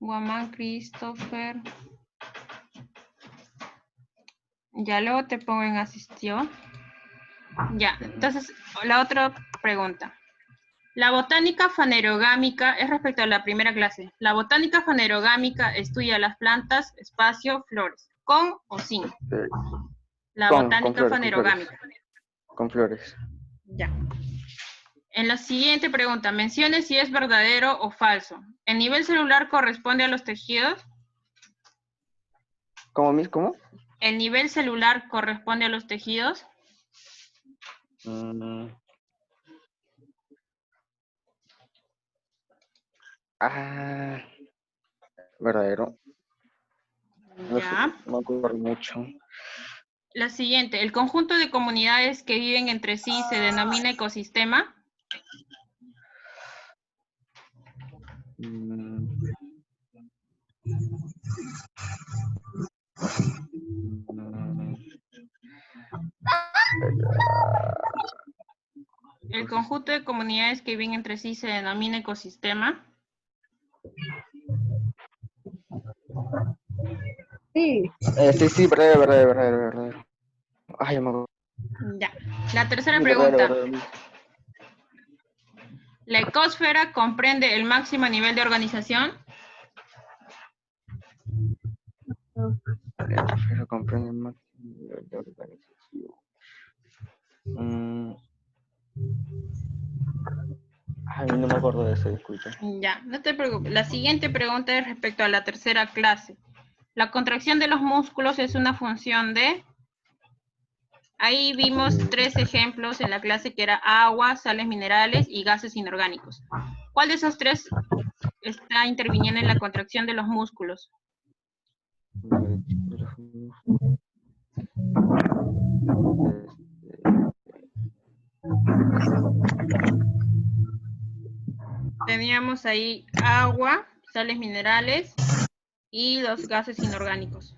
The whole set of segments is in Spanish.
Guamán Christopher. Ya luego te pongo en asistió. Ya, entonces la otra pregunta. La botánica fanerogámica es respecto a la primera clase. La botánica fanerogámica estudia las plantas, espacio, flores. ¿Con o sin? La botánica fanerogámica. Con flores. Ya. En la siguiente pregunta, mencione si es verdadero o falso. ¿El nivel celular corresponde a los tejidos? ¿Cómo, Miss? ¿Cómo? ¿El nivel celular corresponde a los tejidos? Verdadero. Ya. No ocurre mucho. La siguiente, ¿el conjunto de comunidades que viven entre sí se denomina ecosistema? ¿El conjunto de comunidades que viven entre sí se denomina ecosistema? Sí. Sí, verdadero. Ay, me acuerdo. Ya. La tercera Sí, pregunta. verdadero. ¿La ecosfera comprende el máximo nivel de organización? La ecosfera comprende el máximo nivel de organización. Ay, no me acuerdo de eso, disculpe. Ya, no te preocupes. La siguiente pregunta es respecto a la tercera clase. La contracción de los músculos es una función de... Ahí vimos 3 ejemplos en la clase que era agua, sales minerales y gases inorgánicos. ¿Cuál de esos 3 está interviniendo en la contracción de los músculos? Teníamos ahí agua, sales minerales y los gases inorgánicos.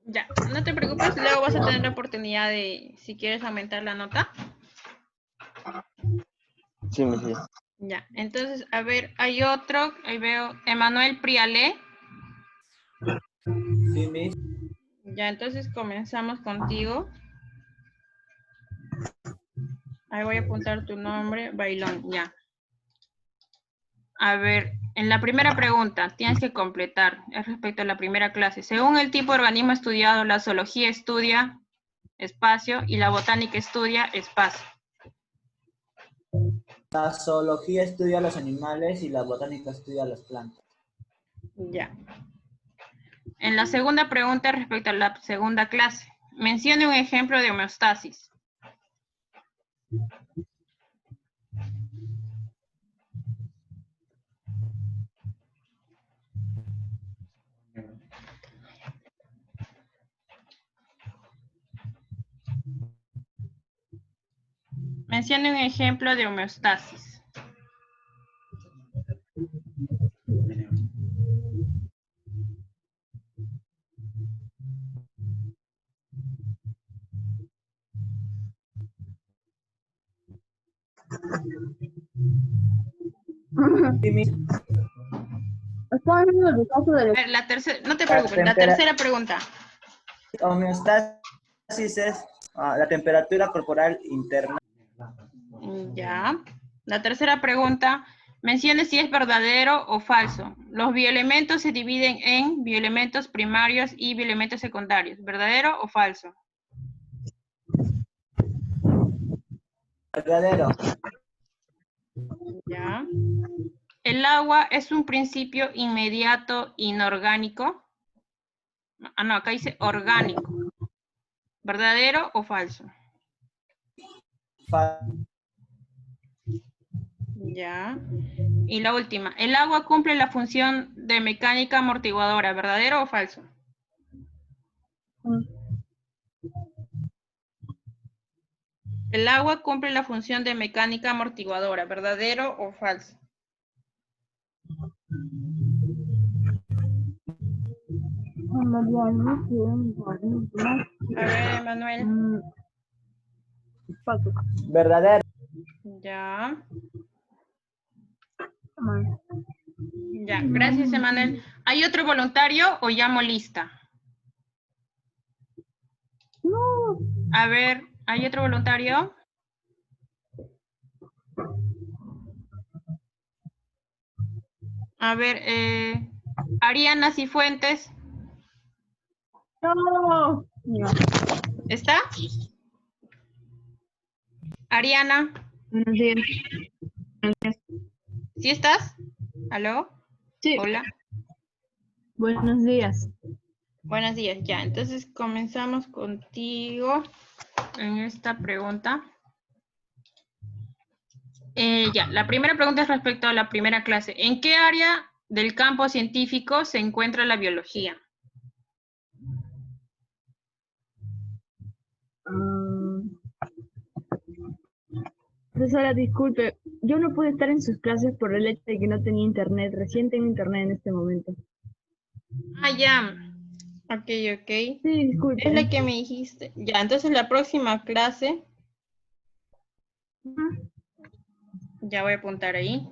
Ya, no te preocupes, luego vas a tener la oportunidad de, si quieres, aumentar la nota. Sí, me sí. Ya, entonces, a ver, hay otro, ahí veo, Emanuel Prialé. Sí, Miss. Ya, entonces comenzamos contigo. Ahí voy a apuntar tu nombre, Bailón, ya. A ver, en la primera pregunta, tienes que completar, es respecto a la primera clase. Según el tipo de organismo estudiado, la zoología estudia espacio y la botánica estudia espacio. La zoología estudia los animales y la botánica estudia las plantas. Ya. En la segunda pregunta, respecto a la segunda clase, mencione un ejemplo de homeostasis. Mencione un ejemplo de homeostasis. Sí, Miss. Estaba viendo el caso de A ver, la tercera, no te preocupes, la tercera pregunta. Homeostasis es la temperatura corporal interna. Ya. La tercera pregunta, mencione si es verdadero o falso. Los bioelementos se dividen en bioelementos primarios y bioelementos secundarios. ¿Verdadero o falso? Verdadero. Ya. ¿El agua es un principio inmediato inorgánico? Ah, no, acá dice orgánico. ¿Verdadero o falso? Ya. Y la última, ¿el agua cumple la función de mecánica amortiguadora? ¿Verdadero o falso? El agua cumple la función de mecánica amortiguadora. ¿Verdadero o falso? A ver, Emanuel. Verdadero. Ya. Ya, gracias, Emanuel. ¿Hay otro voluntario o llamo lista? No. A ver, ¿hay otro voluntario? A ver, Ariana Cifuentes, No. ¿está? Ariana, Buenos días. ¿sí estás? ¿Aló? Sí, Hola. buenos días. Buenos días, ya. Entonces comenzamos contigo en esta pregunta. Ya, la primera pregunta es respecto a la primera clase. ¿En qué área del campo científico se encuentra la biología? Profesora, disculpe, yo no pude estar en sus clases por el hecho de que no tenía internet. Recién tengo internet en este momento. Ah, ya. Ok, ok. Sí, Es disculpe. la que me dijiste. Ya, entonces la próxima clase, ya voy a apuntar ahí.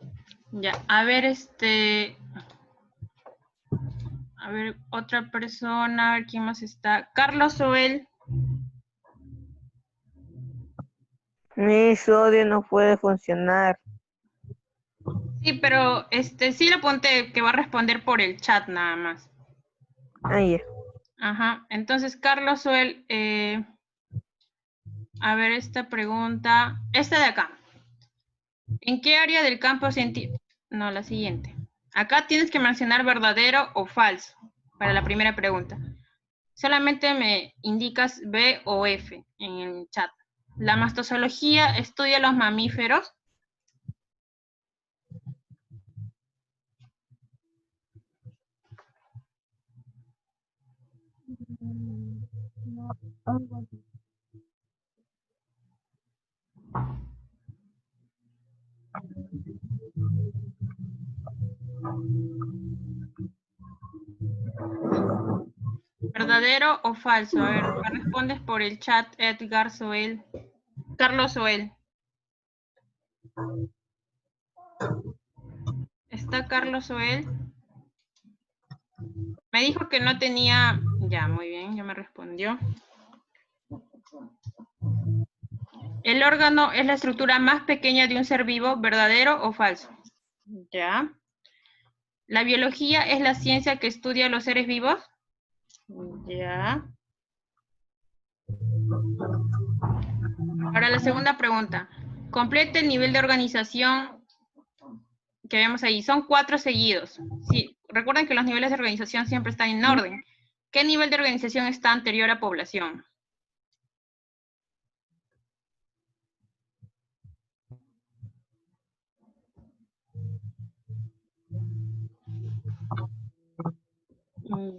Ya, a ver, a ver, otra persona, a ver quién más está. Carlos Soel. Mi sodio no puede funcionar. Sí, pero sí le apunté que va a responder por el chat nada más. Ahí. Ajá, entonces Carlos Soel, a ver esta pregunta, esta de acá. ¿En qué área del campo científico? No, la siguiente. Acá tienes que mencionar verdadero o falso para la primera pregunta. Solamente me indicas B o F en el chat. ¿La mastozoología estudia los mamíferos? ¿Verdadero o falso? A ver, me respondes por el chat, Edgar Soel. Carlos Soel. ¿Está Carlos Soel? Me dijo que no tenía... Ya, muy bien, ya me respondió. ¿El órgano es la estructura más pequeña de un ser vivo, verdadero o falso? Ya. ¿La biología es la ciencia que estudia los seres vivos? Ya. Ahora la segunda pregunta. Complete el nivel de organización que vemos ahí. Son 4 seguidos. Sí, recuerden que los niveles de organización siempre están en orden. ¿Qué nivel de organización está anterior a población?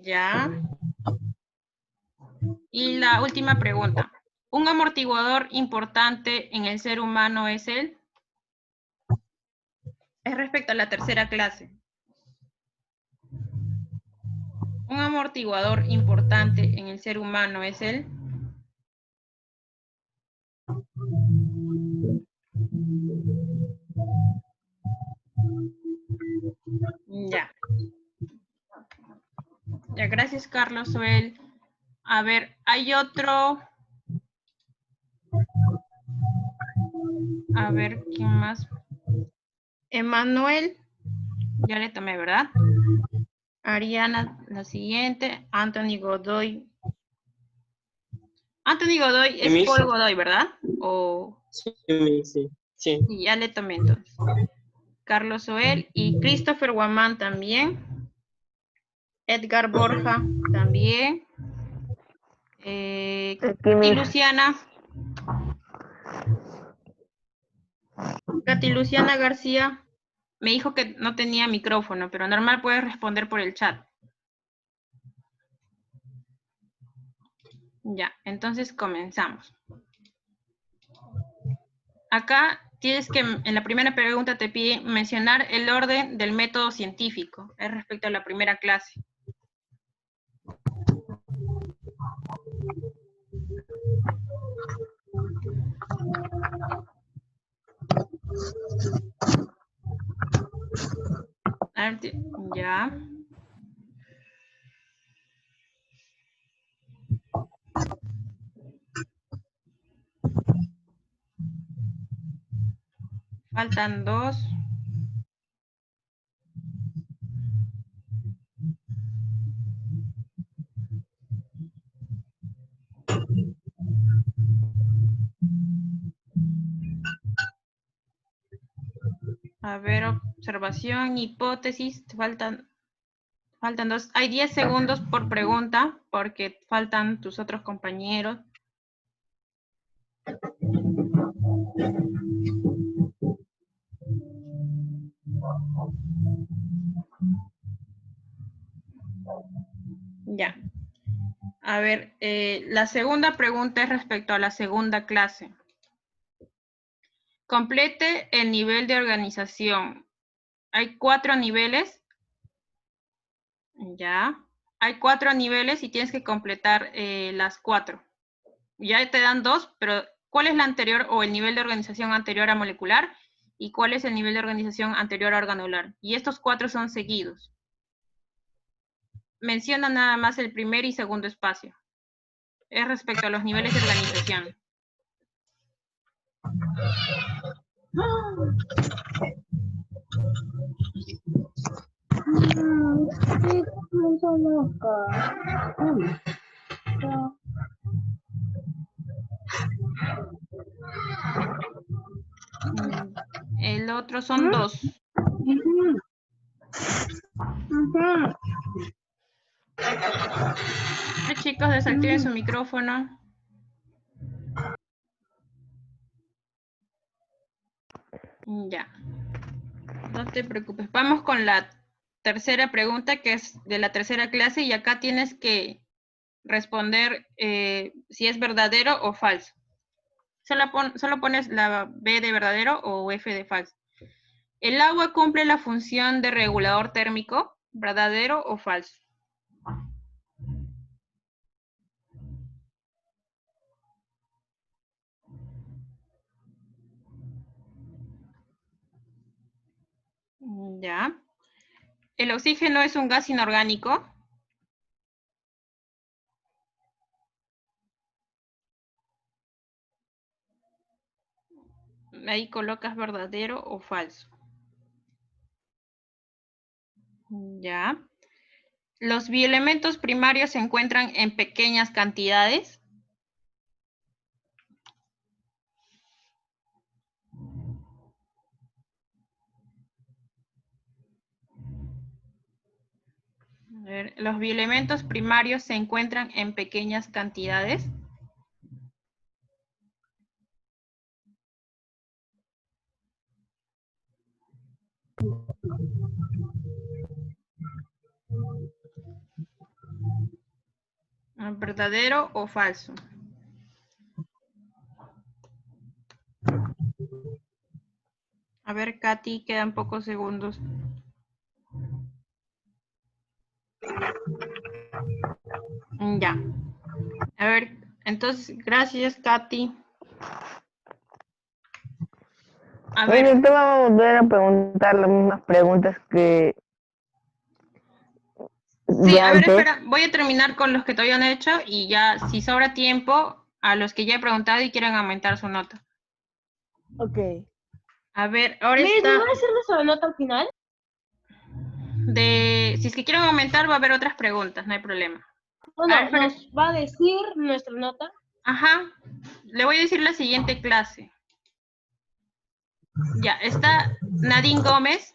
Ya. Y la última pregunta. ¿Un amortiguador importante en el ser humano es el? Es respecto a la tercera clase. ¿Un amortiguador importante en el ser humano es el? Ya. Ya, gracias, Carlos Soel. A ver, hay otro. A ver, ¿quién más? Emanuel. Ya le tomé, ¿verdad? Ariana, la siguiente. Anthony Godoy. Anthony Godoy es Paul Godoy, ¿verdad? O... Sí, sí, sí. Sí, ya le tomé entonces. Carlos Soel y Christopher Guamán también. Edgar Borja también. Katy Luciana. Katy Luciana García me dijo que no tenía micrófono, pero normal puedes responder por el chat. Ya, entonces comenzamos. Acá tienes que, en la primera pregunta te pide mencionar el orden del método científico, es respecto a la primera clase. Ya. Faltan 2. A ver, observación, hipótesis, faltan 2. Hay 10 segundos por pregunta porque faltan tus otros compañeros. Ya. A ver, la segunda pregunta es respecto a la segunda clase. Complete el nivel de organización. Hay 4 niveles. Ya. Hay 4 niveles y tienes que completar las 4. Ya te dan 2, pero ¿cuál es la anterior o el nivel de organización anterior a molecular? ¿Y cuál es el nivel de organización anterior a organolar? Y estos 4 son seguidos. Menciona nada más el primer y segundo espacio. Es respecto a los niveles de organización. El otro son 2. Chicos, desactiven su micrófono. Ya. No te preocupes. Vamos con la tercera pregunta, que es de la tercera clase, y acá tienes que responder si es verdadero o falso. Solo pones la B de verdadero o F de falso. ¿El agua cumple la función de regulador térmico? ¿Verdadero o falso? Ya. ¿El oxígeno es un gas inorgánico? Ahí colocas verdadero o falso. Ya. ¿Los bioelementos primarios se encuentran en pequeñas cantidades? A ver, ¿los bioelementos primarios se encuentran en pequeñas cantidades? ¿Verdadero o falso? A ver, Katy, quedan pocos segundos. Ya. A ver, entonces, gracias, Katy. A ver, Te vamos a volver a preguntar las mismas preguntas que sí, de a ver, antes. espera, voy a terminar con los que todavía no he hecho y ya, si sobra tiempo, a los que ya he preguntado y quieren aumentar su nota. Ok. A ver, ahora ¿Me está va a hacer nuestra nota al final? si es que quieren aumentar, va a haber otras preguntas, no hay problema. Bueno, A ver, Fer- nos va a decir nuestra nota. Ajá, le voy a decir la siguiente clase. Ya, está Nadine Gómez.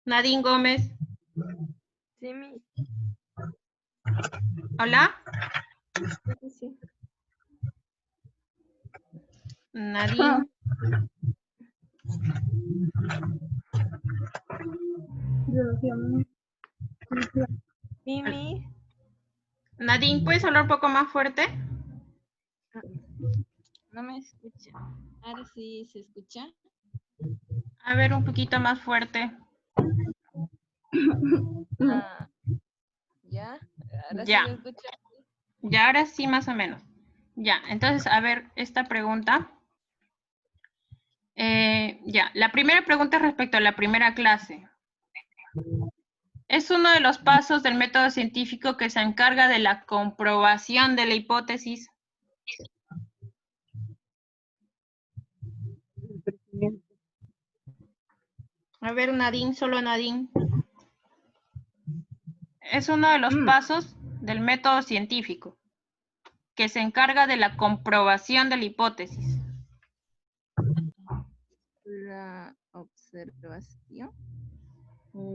Nadine Gómez. Sí, mi. Hola. Sí. Nadine. Mimi. Nadine, ¿puedes hablar un poco más fuerte? No me escucha. Ahora sí se escucha. A ver, un poquito más fuerte. Ah, ¿ya? Ahora Ya. sí se escucha. Ya, ahora sí, más o menos. Ya, entonces, a ver, esta pregunta. Ya, la primera pregunta es respecto a la primera clase. Es uno de los pasos del método científico que se encarga de la comprobación de la hipótesis. A ver, Nadine, solo Nadine. Es uno de los pasos del método científico que se encarga de la comprobación de la hipótesis. La observación.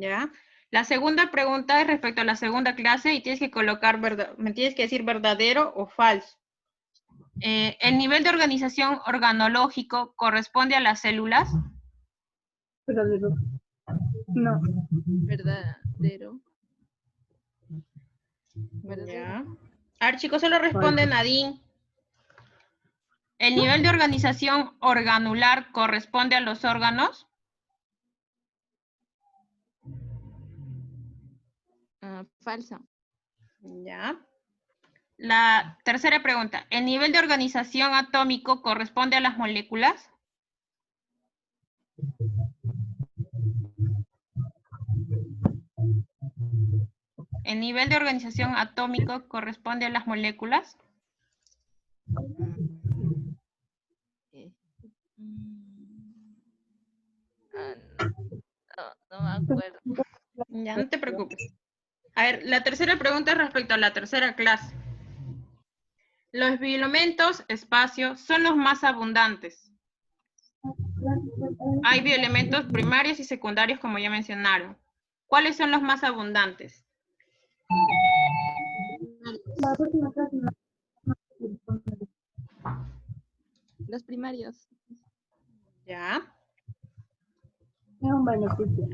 ¿Ya? La segunda pregunta es respecto a la segunda clase y tienes que colocar, me tienes que decir verdadero o falso. ¿El nivel de organización organológico corresponde a las células? Verdadero. No. Verdadero. Ya. A ver, chicos, solo responde Nadine. ¿El nivel de organización organular corresponde a los órganos? Falso. Ya. La tercera pregunta. ¿El nivel de organización atómico corresponde a las moléculas? ¿El nivel de organización atómico corresponde a las moléculas? No me acuerdo. Ya, no te preocupes. A ver, la tercera pregunta es respecto a la tercera clase. Los bioelementos, espacio, son los más abundantes. Hay bioelementos primarios y secundarios, como ya mencionaron. ¿Cuáles son los más abundantes? Los primarios. Ya. Es un beneficio.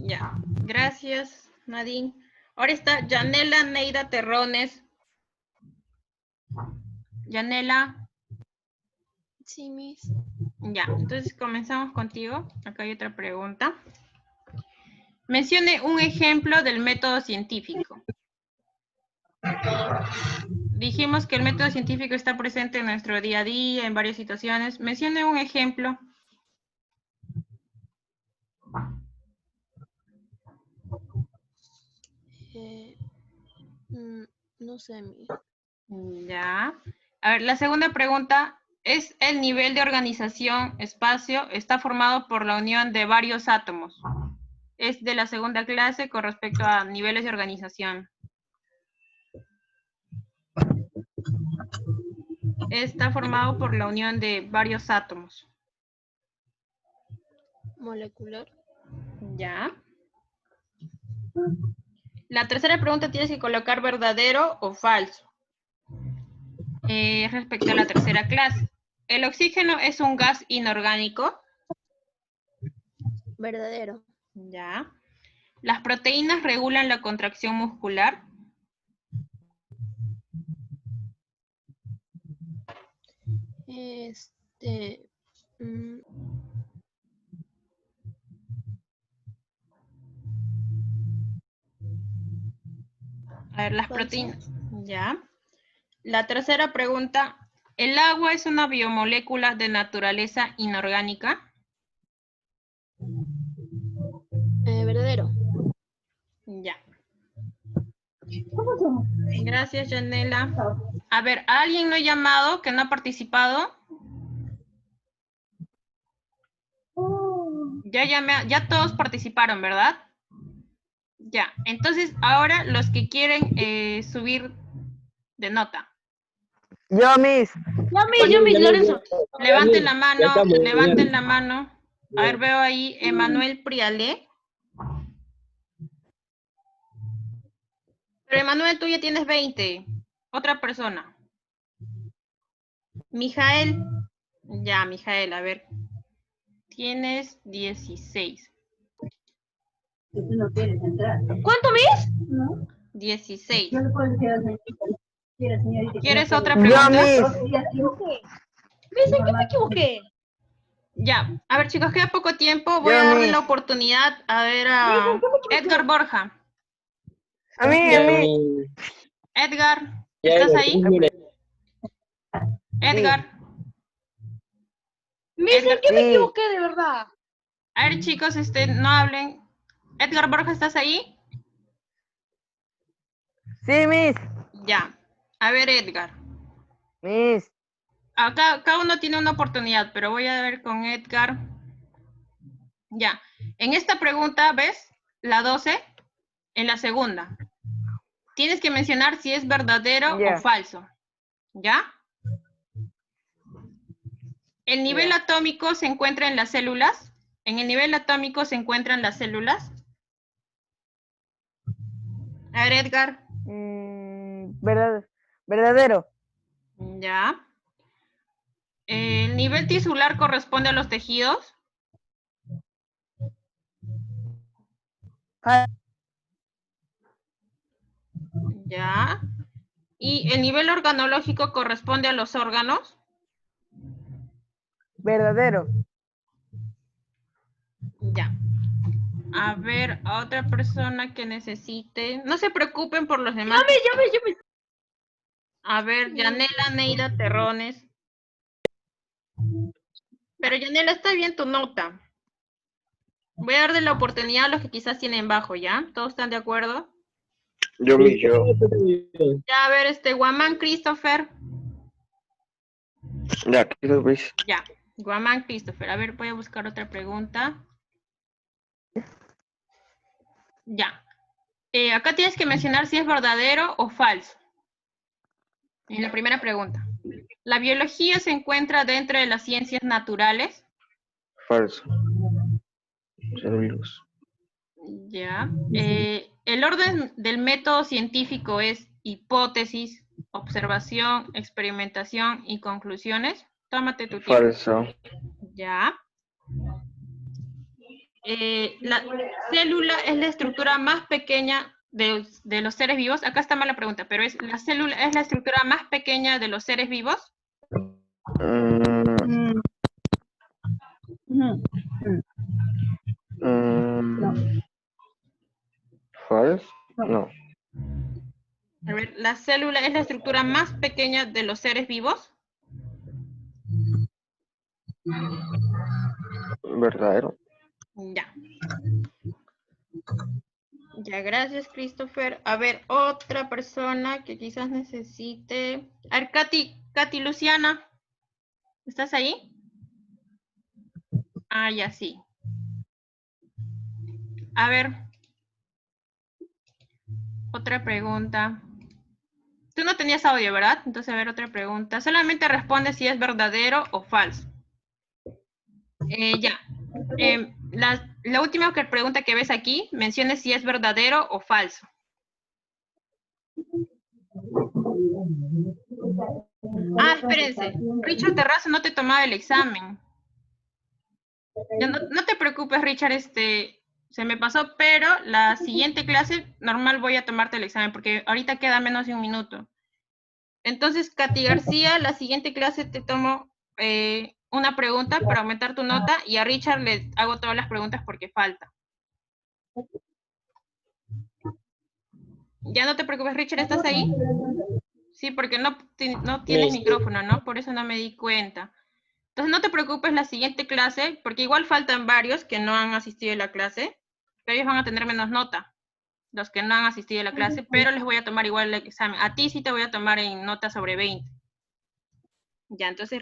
Ya. Gracias, Nadine. Ahora está Yanela Neida Terrones. Yanela. Sí, Miss. Ya, entonces comenzamos contigo. Acá hay otra pregunta. Mencione un ejemplo del método científico. Dijimos que el método científico está presente en nuestro día a día, en varias situaciones. Mencione un ejemplo. No sé, Miss. Ya. A ver, la segunda pregunta es el nivel de organización espacio. Está formado por la unión de varios átomos. Es de la segunda clase con respecto a niveles de organización. Está formado por la unión de varios átomos. Molecular. Ya. La tercera pregunta tienes que colocar verdadero o falso. Respecto a la tercera clase. ¿El oxígeno es un gas inorgánico? Verdadero. Ya. ¿Las proteínas regulan la contracción muscular? A ver, las Falso. proteínas. Ya. La tercera pregunta. ¿El agua es una biomolécula de naturaleza inorgánica? Verdadero. Ya. Gracias, Yanela. A ver, ¿alguien no ha llamado que no ha participado? Ya todos participaron, ¿verdad? Ya. Entonces, ahora los que quieren subir de nota. Yo, Miss. Yo, Miss Lorenzo. Levanten la mano, Ya estamos, levanten ya. la mano. A ver, veo ahí Emanuel Prialé. Pero Emanuel, tú ya tienes 20. Otra persona. Mijael. Ya, Mijael, a ver. Tienes 16. ¿Cuánto, Miss? 16. No le puedo decir a la señorita. ¿Quieres otra Yo, pregunta? Miss. Miss, ¿en qué me equivoqué? Ya. A ver, chicos, queda poco tiempo. Voy Yo, a darle Miss. la oportunidad a ver a Edgar Borja. A mí, Ya, a mí. Edgar, ya, ¿estás ya, ahí? mira, Edgar. Miss, ¿en Edgar. qué me Sí. equivoqué de verdad? A ver, chicos, no hablen. Edgar Borja, ¿estás ahí? Sí, Miss. Ya. A ver, Edgar. Miss. Acá cada uno tiene una oportunidad, pero voy a ver con Edgar. Ya. En esta pregunta, ¿ves? La 12, en la segunda. Tienes que mencionar si es verdadero Ya. o falso. ¿Ya? ¿El nivel Ya. atómico se encuentra en las células? ¿En el nivel atómico se encuentran las células? A ver, Edgar. Verdadero. Ya. ¿El nivel tisular corresponde a los tejidos? Ya. ¿Y el nivel organológico corresponde a los órganos? Verdadero. Ya. A ver, a otra persona que necesite. No se preocupen por los demás. Llame. A ver, Yanela Neida Terrones. Pero Yanela, está bien tu nota. Voy a darle la oportunidad a los que quizás tienen bajo, ¿ya? ¿Todos están de acuerdo? Yo, Miss, yo. Ya, a ver, Guamán Christopher. Ya, aquí lo ves. Ya, Guamán Christopher. A ver, voy a buscar otra pregunta. Ya. Acá tienes que mencionar si es verdadero o falso. En la primera pregunta. ¿La biología se encuentra dentro de las ciencias naturales? Falso. Cero virus. Ya. El orden del método científico es hipótesis, observación, experimentación y conclusiones. Tómate tu tiempo. Falso. Ya. La célula es la estructura más pequeña de los seres vivos. Acá está mal la pregunta, pero la célula es la estructura más pequeña de los seres vivos. Falso. No. A ver, la célula es la estructura más pequeña de los seres vivos. Verdadero. Ya. Ya, gracias, Christopher. A ver, otra persona que quizás necesite. A ver, Katy Luciana. ¿Estás ahí? Ah, ya sí. A ver. Otra pregunta. Tú no tenías audio, ¿verdad? Entonces, a ver, otra pregunta. Solamente responde si es verdadero o falso. Ya. La última pregunta que ves aquí, mencione si es verdadero o falso. Ah, espérense. Richard Terrazo no te tomaba el examen. Ya no te preocupes, Richard, se me pasó, pero la siguiente clase normal voy a tomarte el examen porque ahorita queda menos de un minuto. Entonces, Katy García, la siguiente clase te tomo una pregunta para aumentar tu nota y a Richard le hago todas las preguntas porque falta. Ya no te preocupes, Richard, ¿estás ahí? Sí, porque no tienes micrófono, ¿no? Por eso no me di cuenta. Entonces, no te preocupes la siguiente clase, porque igual faltan varios que no han asistido a la clase, pero ellos van a tener menos nota, los que no han asistido a la clase, pero les voy a tomar igual el examen. A ti sí te voy a tomar en nota sobre 20. Ya, entonces